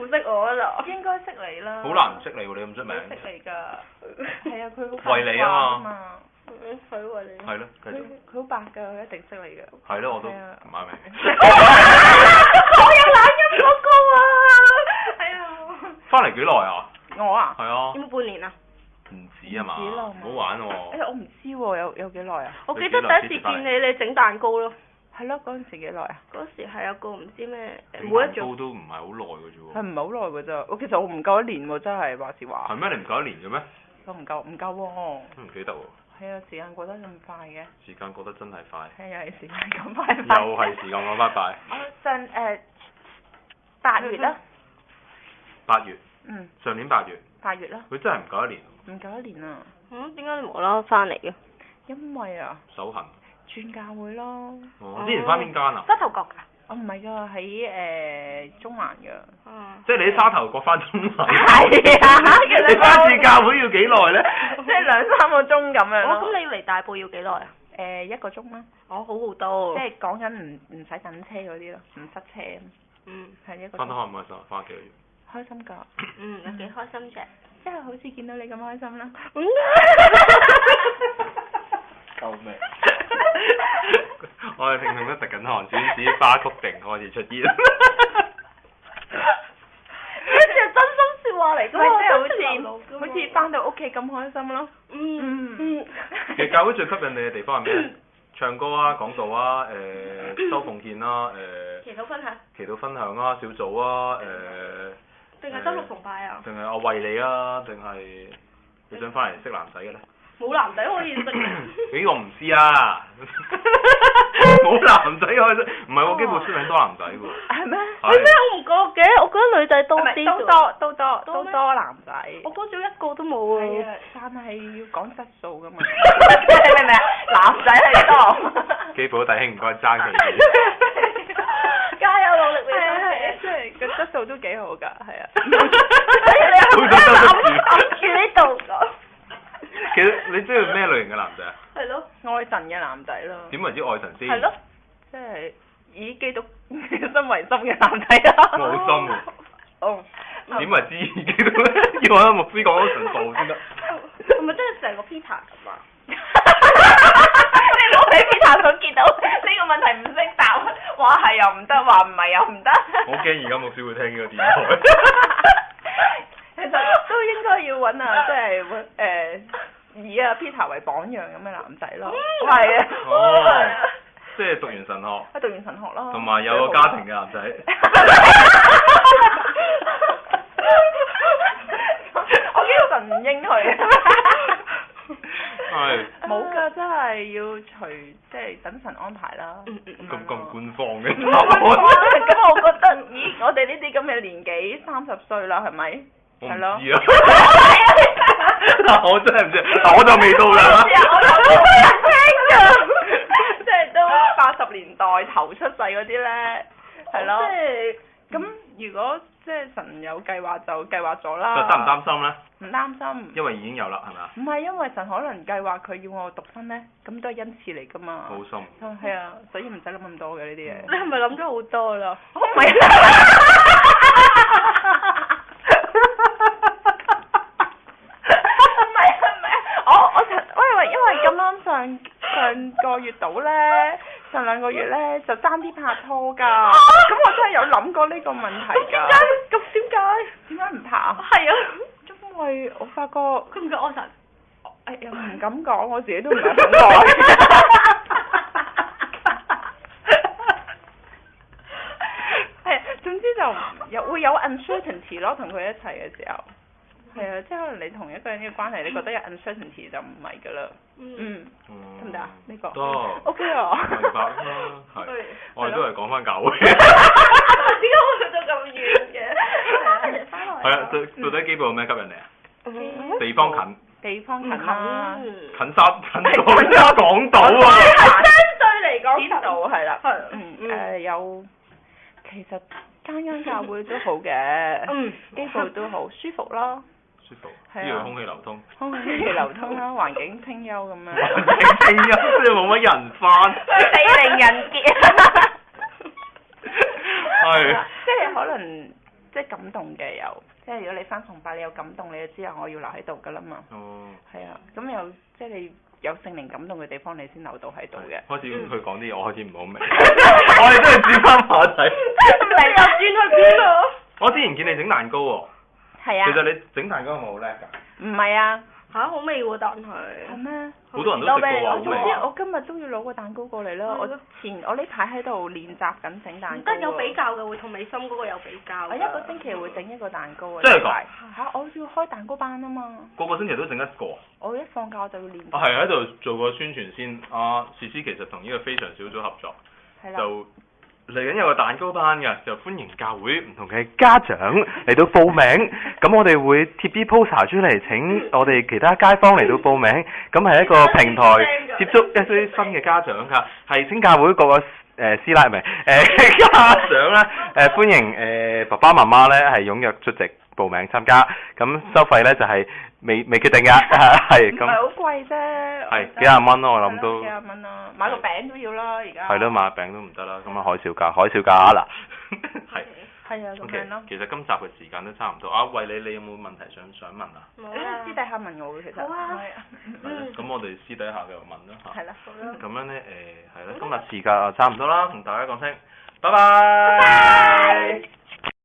唔識我啦。應該識你啦。好難唔識你喎，你咁出名。識你㗎。係啊，佢好為你啊嘛。佢為你。係咯，繼續。佢好白㗎，佢一定識你㗎。係咯，我都唔係明。我有懶音嗰個啊！係啊。翻嚟幾耐啊？我啊？係啊。有冇半年啊？唔止啊嘛，唔止啦唔好玩喎。我唔知喎，有幾耐啊？我記得第一次見你整蛋糕咯。係咯，嗰陣時幾耐啊？嗰時係有個唔知咩，每一組都唔係好耐嘅啫喎。係唔係好耐㗎咋？其實我唔夠一年喎，真係話時話。係咩？你唔夠一年嘅咩？我唔夠喎。都唔記得喎。係啊，時間過得咁快嘅。時間過得真係快。係啊，時間咁快。又係時間咁快拜。我8月啦。8月。嗯。上年8月。8月啦。佢真係唔夠一年。唔夠一年啊！點解你無啦啦翻嚟嘅？因為啊，手痕。轉教會咯。哦，之前翻邊間啊？沙頭角㗎。我唔係㗎，喺中環㗎。即係你喺沙頭角翻中環。係啊，你翻次教會要幾耐咧？即係2-3個鐘咁樣咯。咁你嚟大埔要幾耐啊？1個鐘啦。好好多。即係講緊唔使等車嗰啲咯，唔塞車。係1個鐘。翻得開唔開心？翻屋企。開心㗎。有幾開心啫。即係好似見到你咁開心啦。救命！我哋聽眾都滴緊汗，小指花曲定開始出現。呢啲係真心説話嚟㗎嘛，即係好似翻到屋企咁開心咯。其實教會最吸引你嘅地方係咩？唱歌啊，講道啊，收奉獻啦，祈禱分享。祈禱分享啊，小組啊，定係周六崇拜啊？定係我為你啊？定係你想翻嚟識男仔嘅咧？冇男仔可以識。呢個唔知啊，冇男仔可以識，唔係我基本出名多男仔喎。係咩？係咩？我唔覺嘅，我覺得女仔多啲。都多男仔。我嗰組一個都冇啊。係啊，但係要講質素噶嘛。你明唔明啊？男仔係多。基本弟兄唔該爭佢。加油努力！即係個質素都幾好㗎，係啊。所以你諗住呢度㗎。其實你中意咩類型嘅男仔啊？係咯。愛神嘅男仔咯。點為之愛神先？係咯。即係以基督心為心嘅男仔啊。我好心喎。哦。點為之以基督要揾牧師講嗰神道先得。係咪真係成個 Peter 咁啊？你唔好俾 Peter 想見到呢個問題唔識答，話係又唔得，話唔係又唔得。我驚而家牧師會聽呢個電台。其實都應該要揾啊，即係以啊 Peter 為榜樣咁嘅男仔咯。係啊。哦，即係讀完神學。讀完神學咯。同埋有個家庭嘅男仔。我驚神唔應佢。係。冇㗎，真係要隨即係等神安排啦。咁官方嘅。咁我覺得，咦，我哋呢啲咁嘅年紀30歲啦，係咪？係咯。我唔知啊。嗱，我真係唔知，嗱我就未到啦。我就冇人聽㗎。即係都80年代頭出世嗰啲咧，係咯。即係咁，如果即係神有計劃就計劃咗啦。擔唔擔心咧？唔擔心。因為已經有啦，係咪啊？唔係，因為神可能計劃佢要我獨身咧，咁都係恩賜嚟㗎嘛。好心。係啊，所以唔使諗咁多嘅呢啲嘢。你係咪諗咗好多啦？我唔係。因為咁啱上個月度咧，上2個月咧就爭啲拍拖㗎，咁我真係有諗過呢個問題㗎。咁點解唔拍啊？係啊，因為我發覺佢唔夠愛神。又唔敢講，我自己都唔係好愛。係，總之就會有 uncertainty 咯，同佢一齊嘅時候。係啊，即係可能你同一個人嘅關係，你覺得有 uncertainty 就唔係㗎啦。得唔得啊？呢個得。OK 啊。明白啦，係。我哋都係講翻教會。點解會去到咁遠嘅？係啊，到底基部有咩吸引你啊？地方近。地方近啦。近港島啊。相對嚟講，呢度係啦。係。其實間教會都好嘅。基部都好舒服啦。舒服。呢度空氣流通。空氣流通啦，環境清幽咁樣。環境清幽，即係冇乜人返。地靈人傑。係。即係可能即係感動嘅又，即係如果你翻崇拜你有感動，你就知道我要留喺度㗎啦嘛。哦。係啊，咁又即係你有聖靈感動嘅地方，你先留到喺度嘅。開始佢講啲嘢，我開始唔好明。我哋都係轉翻話題。你又轉去邊啊？我之前見你整蛋糕喎。係啊。其實你整蛋糕係咪好叻㗎？唔係啊。嚇好味喎，但係。係咩？好多人都食過喎，好總之味。我今日都要攞個蛋糕過嚟啦。我呢排喺度練習緊整蛋糕。得有比較嘅會同美心嗰個有比較。我一個星期會整一個蛋糕啊。真係㗎？嚇！我要開蛋糕班啊嘛。個星期都整一個。我一放假我就要練。我係喺度做個宣傳先。詩詩其實同呢個非常小組合作，就嚟緊有個蛋糕班嘅，就歡迎教會唔同嘅家長嚟到報名。咁我哋會貼啲 poster 出嚟，請我哋其他街坊嚟到報名。咁係一個平台接觸一啲新嘅家長㗎，係請教會各個師奶唔係家長咧歡迎爸爸媽媽咧係踴躍出席報名參加。咁收費咧就係未決定㗎，係咁。唔係好貴啫。係幾廿蚊咯，我諗都。幾廿蚊啦，買個餅都要啦，而家。係咯，買個餅都唔得啦，咁啊海嘯價嗱。係。係啊，咁樣咯。其實今集嘅時間都差唔多。慧理，你有冇問題想問啊？冇啊。私底下問我嘅其實。好啊。咁我哋私底下就問啦嚇。係啦，好啦。咁樣咧係啦，今日時間差唔多啦，同大家講聲，拜拜。